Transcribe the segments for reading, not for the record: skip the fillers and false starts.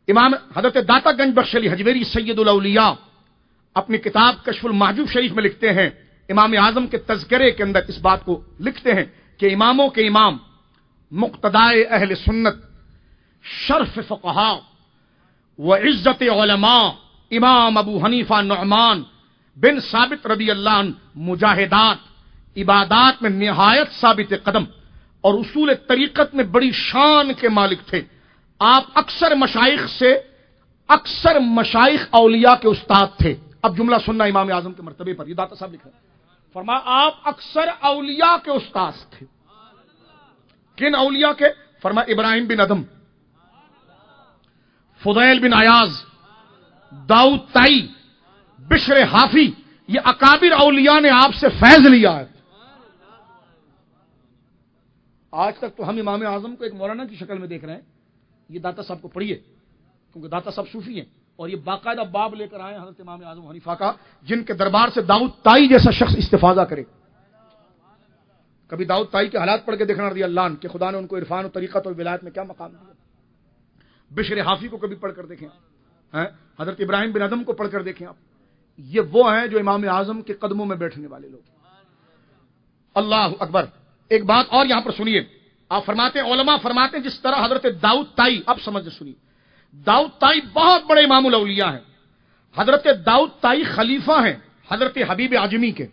امام حضرت داتا گنج بخش علی حجویری سید الاولیاء اپنی کتاب کشف المحجوب شریف میں لکھتے ہیں، امام اعظم کے تذکرے کے اندر اس بات کو لکھتے ہیں کہ اماموں کے امام، مقتدائے اہل سنت، شرف فقہاء و عزت علماء امام ابو حنیفہ نعمان بن ثابت رضی اللہ عنہ مجاہدات، عبادات میں نہایت ثابت قدم اور اصول طریقت میں بڑی شان کے مالک تھے۔ آپ اکثر مشائخ اولیاء کے استاد تھے۔ اب جملہ سننا امام اعظم کے مرتبے پر، یہ داتا صاحب لکھ رہے ہیں، فرمایا آپ اکثر اولیاء کے استاد تھے۔ کن اولیاء کے؟ فرمایا ابراہیم بن ادم، فضیل بن عیاض، داؤد تائی، بشر حافی، یہ اکابر اولیاء نے آپ سے فیض لیا ہے۔ آج تک تو ہم امام اعظم کو ایک مولانا کی شکل میں دیکھ رہے ہیں، یہ داتا صاحب کو پڑھیے، کیونکہ داتا صاحب صوفی ہیں اور یہ باقاعدہ باب لے کر آئے حضرت امام اعظم حنیفہ کا، جن کے دربار سے داؤد تائی جیسا شخص استفادہ کرے۔ کبھی داؤد تائی کے حالات پڑھ کے دیکھنا رضی اللہ عنہ کہ خدا نے ان کو عرفان و طریقت اور ولایت میں کیا مقام دیا۔ بشر حافی کو کبھی پڑھ کر دیکھیں، حضرت ابراہیم بن ادم کو پڑھ کر دیکھیں آپ، یہ وہ ہیں جو امام اعظم کے قدموں میں بیٹھنے والے لوگ۔ اللہ اکبر۔ ایک بات اور یہاں پر سنیے، آپ فرماتے ہیں، علماء فرماتے ہیں جس طرح حضرت داؤد تائی، اب سمجھ سنیے، داؤد تائی بہت بڑے امام الاولیاء ہیں۔ حضرت داؤد تائی خلیفہ ہیں حضرت حبیب عجمی کے۔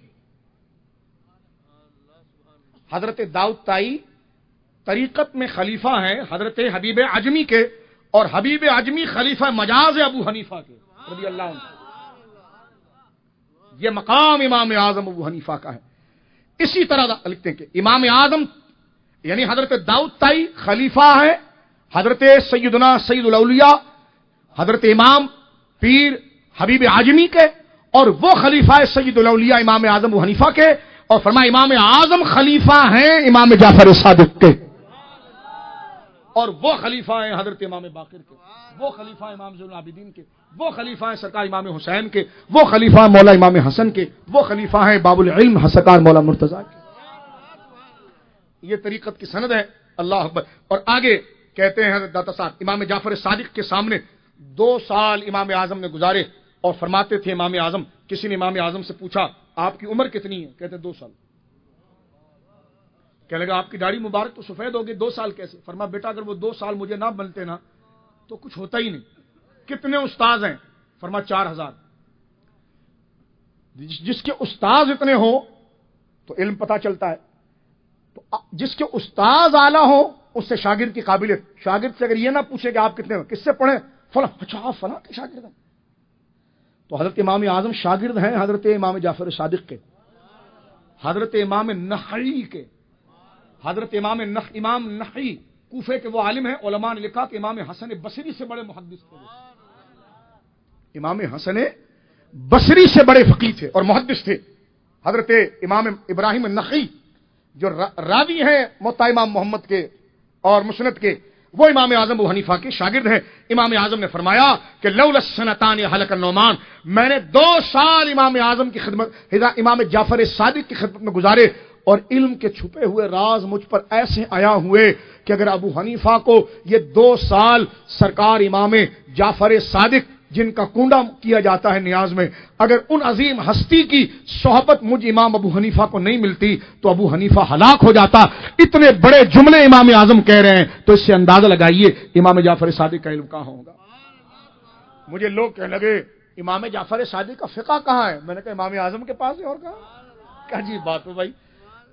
حضرت داؤد تائی طریقت میں خلیفہ ہیں حضرت حبیب عجمی کے، اور حبیب عجمی خلیفہ مجاز ابو حنیفہ کے رضی اللہ عنہ۔ یہ مقام امام اعظم ابو حنیفہ کا ہے۔ اسی طرح لکھتے ہیں کہ امام اعظم یعنی حضرت داؤد تائی خلیفہ ہے حضرت سیدنا سید الاولیاء حضرت امام پیر حبیب عجمی کے، اور وہ خلیفہ سید الاولیاء امام اعظم ابو حنیفہ کے، اور فرمایا امام اعظم خلیفہ ہیں امام جعفر صادق کے، اور وہ خلیفہ ہیں حضرت امام باقر کے، وہ خلیفہ امام زین العابدین کے، وہ خلیفہ ہیں سرکار امام حسین کے، وہ خلیفہ ہیں مولا امام حسن کے، وہ خلیفہ ہیں باب العلم سرکار مولا مرتضی کے۔ یہ طریقت کی سند ہے۔ اللہ اکبر۔ اور آگے کہتے ہیں حضرت داتا صاحب، امام جعفر صادق کے سامنے 2 سال امام اعظم نے گزارے، اور فرماتے تھے امام اعظم، کسی نے امام اعظم سے پوچھا آپ کی عمر کتنی ہے؟ کہتے 2 سال۔ کہنے لگا آپ کی داڑھی مبارک تو سفید ہوگی، 2 سال کیسے؟ فرمایا بیٹا اگر وہ 2 سال مجھے نہ بنتے نا تو کچھ ہوتا ہی نہیں۔ کتنے استاذ ہیں؟ فرمایا 4000۔ جس کے استاذ اتنے ہوں تو علم پتہ چلتا ہے، تو جس کے استاذ اعلیٰ ہوں اس سے شاگرد کی قابلیت، شاگرد سے اگر یہ نہ پوچھے کہ آپ کتنے ہو، کس سے پڑھیں؟ فلاں، اچھا آپ فلاں کے شاگرد ہیں، تو حضرت امام اعظم شاگرد ہیں حضرت امام جعفر صادق کے، حضرت امام نخعی کے، حضرت امام نخعی کوفے کے وہ عالم ہیں، علماء نے لکھا کہ امام حسن بصری سے بڑے محدث تھے، امام حسن بصری سے بڑے فقیہ تھے اور محدث تھے۔ حضرت امام ابراہیم نخعی جو راوی ہیں موطا امام محمد کے اور مسند کے، وہ امام اعظم ابو حنیفہ کے شاگرد ہیں۔ امام اعظم نے فرمایا کہ لولا السنتان ہلک النعمان، میں نے 2 سال امام اعظم کی خدمت، امام جعفر صادق کی خدمت میں گزارے، اور علم کے چھپے ہوئے راز مجھ پر ایسے آیا ہوئے کہ اگر ابو حنیفہ کو یہ 2 سال سرکار امام جعفر صادق جن کا کنڈا کیا جاتا ہے نیاز میں، اگر ان عظیم ہستی کی صحبت مجھ امام ابو حنیفہ کو نہیں ملتی تو ابو حنیفہ ہلاک ہو جاتا۔ اتنے بڑے جملے امام اعظم کہہ رہے ہیں، تو اس سے اندازہ لگائیے امام جعفر صادق کا علم کہاں ہوگا۔ مجھے لوگ کہنے لگے امام جعفر صادق کا فقہ کہاں ہے؟ میں نے کہا امام اعظم کے پاس ہے، اور کہاں؟ کیا عجیب بات ہے بھائی،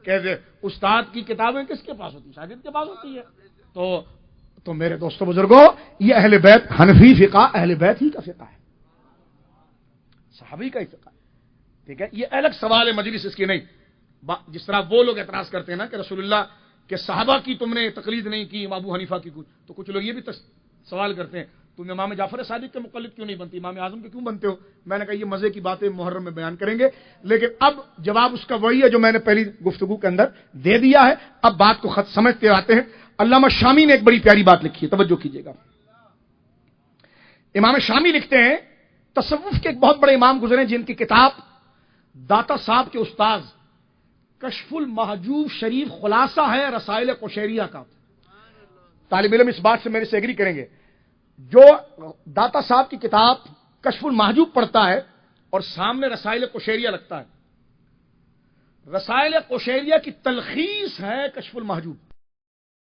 کہتے استاد کی کتابیں کس کے پاس ہوتی؟ شاگرد کے پاس ہوتی ہے۔ تو میرے دوستو بزرگوں، یہ اہل بیت حنفی فقہ اہل بیت ہی کا فقہ ہے، صحابی کا ہی فقہ ہے، ٹھیک ہے۔ یہ الگ سوال ہے، مجلس اس کی نہیں۔ جس طرح وہ لوگ اعتراض کرتے ہیں نا کہ رسول اللہ کے صحابہ کی تم نے تقلید نہیں کی، ابو حنیفہ کی کچھ، تو کچھ لوگ یہ بھی سوال کرتے ہیں تم امام جعفر صادق کے مقلد کیوں نہیں بنتی، امام اعظم کے کیوں بنتے ہو؟ میں نے کہا یہ مزے کی باتیں محرم میں بیان کریں گے، لیکن اب جواب اس کا وہی ہے جو میں نے پہلی گفتگو کے اندر دے دیا ہے۔ اب بات کو خط سمجھتے آتے ہیں۔ علامہ شامی نے ایک بڑی پیاری بات لکھی ہے، توجہ کیجیے گا۔ امام شامی لکھتے ہیں، تصوف کے ایک بہت بڑے امام گزرے جن کی کتاب داتا صاحب کے استاذ کشف المحجوب شریف خلاصہ ہے رسائل قشیریہ کا۔ طالب علم اس بات سے میرے سے ایگری کریں گے، جو داتا صاحب کی کتاب کشف المحجوب پڑھتا ہے اور سامنے رسائل قشیریہ لگتا ہے، رسائل قشیریہ کی تلخیص ہے کشف المحجوب،